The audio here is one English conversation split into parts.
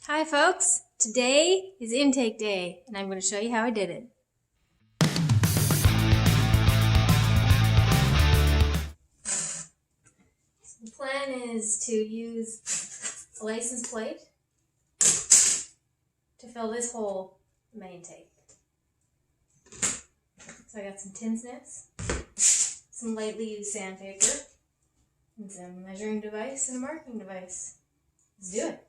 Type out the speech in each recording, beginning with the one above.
Hi folks, today is intake day and I'm going to show you how I did it. So the plan is to use a license plate to fill this hole in my intake. So I got some tin snips, some lightly used sandpaper, and some measuring device and a marking device. Let's do it.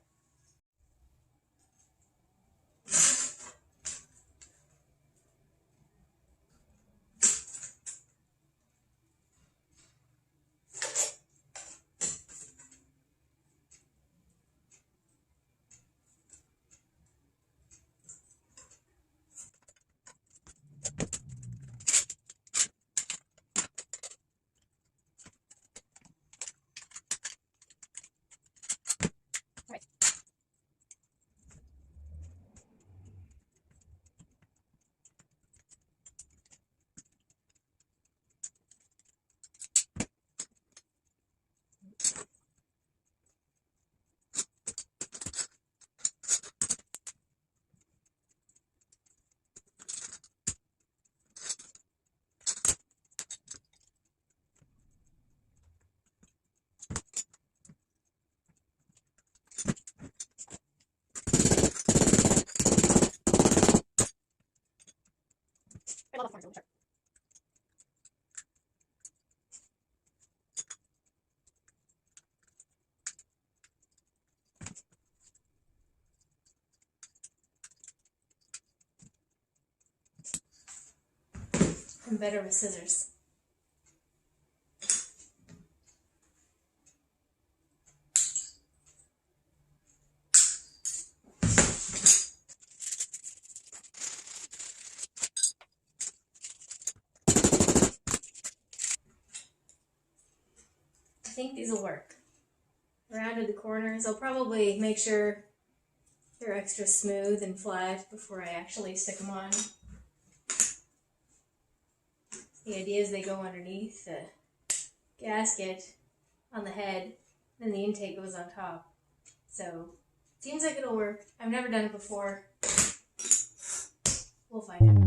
I'm better with scissors. I think these will work. Rounded the corners. I'll probably make sure they're extra smooth and flat before I actually stick them on. The idea is they go underneath the gasket on the head, then the intake goes on top. So, seems like it'll work. I've never done it before. We'll find out.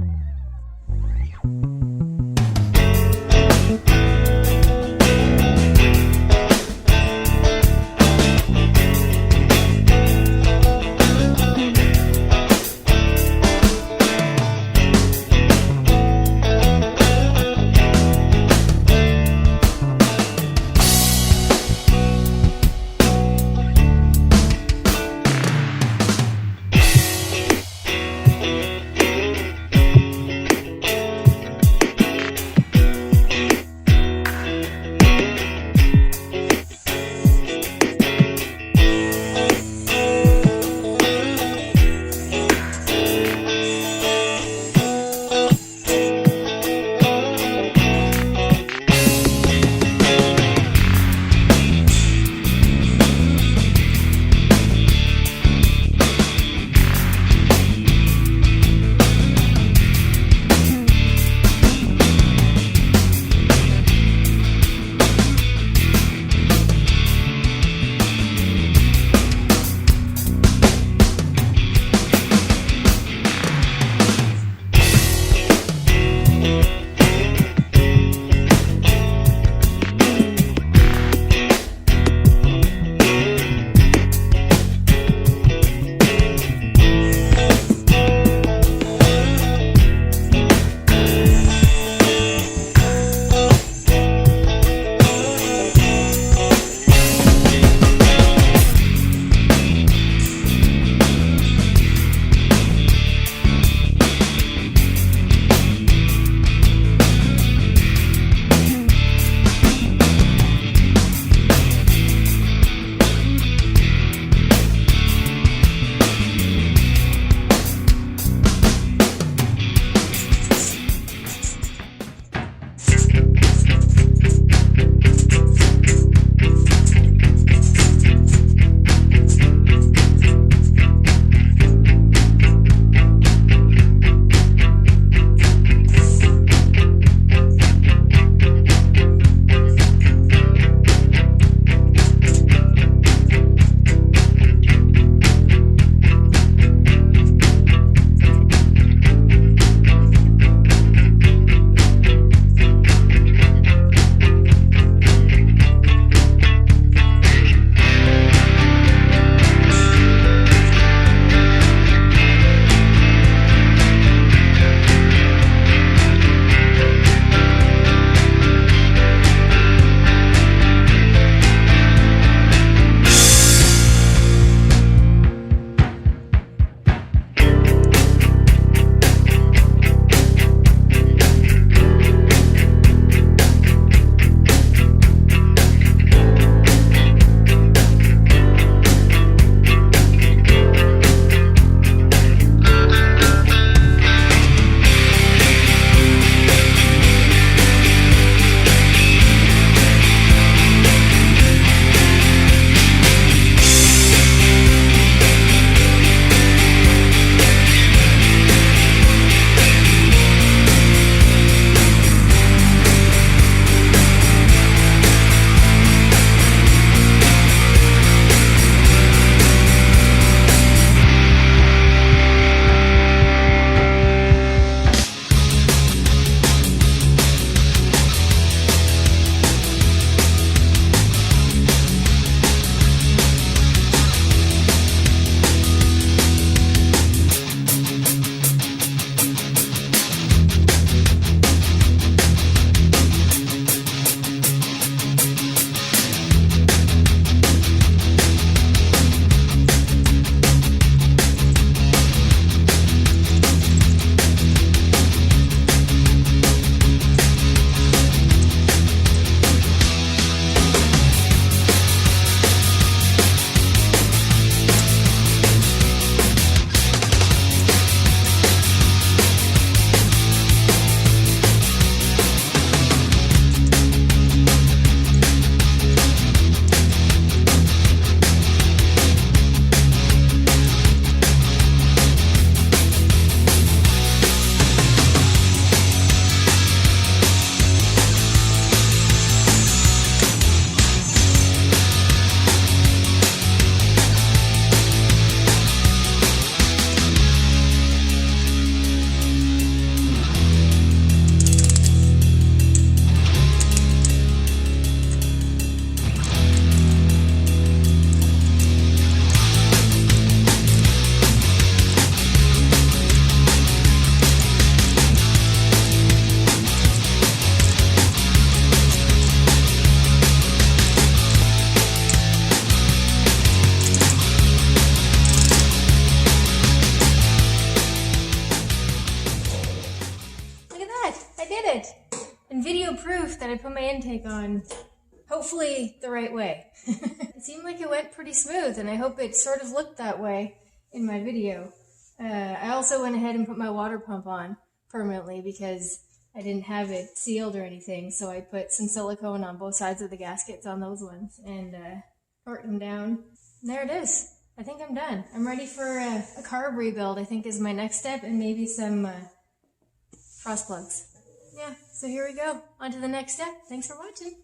that I put my intake on, hopefully the right way. It seemed like it went pretty smooth, and I hope it sort of looked that way in my video. I also went ahead and put my water pump on permanently because I didn't have it sealed or anything, so I put some silicone on both sides of the gaskets on those ones and torqued them down. And there it is. I think I'm done. I'm ready for a carb rebuild, I think is my next step, and maybe some frost plugs. Yeah, so here we go. On to the next step. Thanks for watching.